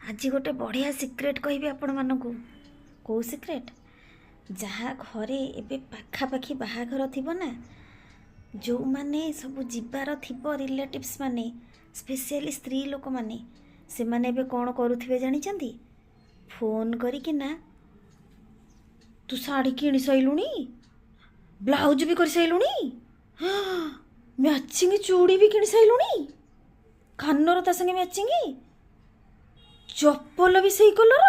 आज गोटे बढ़िया सिक्रेट कहबी आपण मानकू। कौ सिक्रेट? जहाँ घरे एबे पाखापाखी बाहाघर थिबो ना, जो माने सब जीवार थिबो रिलेटिव्स माने, स्पेशली स्त्री लोक माने, से माने एबे कौन करुथिबे जानिचंती? फोन करिकी ना, तू साड़ी किणी सैलुणी, ब्लाउज भी कर सैलुणी, मैचिंग चूड़ी भी किणी सैलुणी, कानर ता संगे मैचिंग, चप्पल भी सही कलर।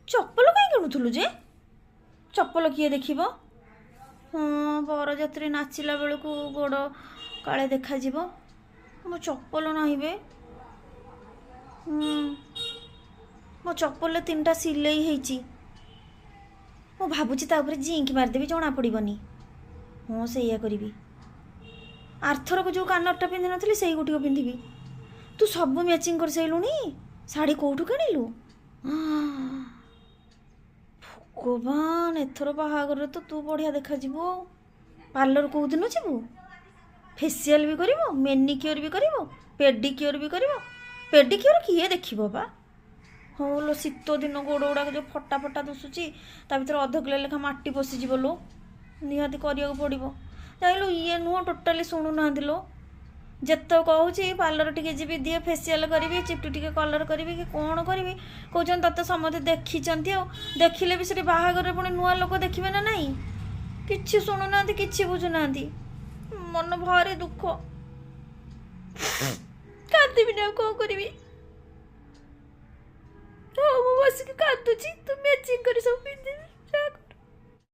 चप्पल कहीं किणुथुलु जे? चप्पल किए देखिब? हाँ, बरजात्री नाचिला बेलू गोड़ काले देखा जीवो। मो चप्पल नहीं बे। मो चप्पल 3टा सिलाई हेची। मो भाबुची ता ऊपर जिंक मारदेवी, जना पड़बनी। हाँ, से करी। आरथर को जो कानरटा पिंधि नथली सेई गोटी पिंधिबी। तू सब मैचिंग कर सैलुणी? शाढ़ी कौटू किणिलु? भगवान, एथर बाहागर तो तू बढ़िया देखा जीवो। पार्लर कौ दिन जीवु? फेसियल भी करिवो, मेनिक्योर भी करिवो, पेडिक्योर भी करिवो। पेडिक्योर किए देखिबो बा? हाँ लो, शीत दिन गोड़ गुड़ाक जो फटा फटा दुसुची, ता भीतर अध किलो लेखा माटी पशिଯିब लो। निहाती करिया पड़ो। जाइलु ये नुह टोटाली शुणु ना लो। जेत कहूँ पार्लर टिके जीवी, दिए फेसियल करी, चिपटी टिके कलर करी कि कौन करी, कौन तत समझे देखी देखिले भी से बाहागर पुणी नुआ लोक देखिए ना नाई। किछि शुणुना कि बुझुना, मन भारी दुख। कांदी ना कौन करी। बस कांदुची, तू मैचिंग कर सब पिंधि।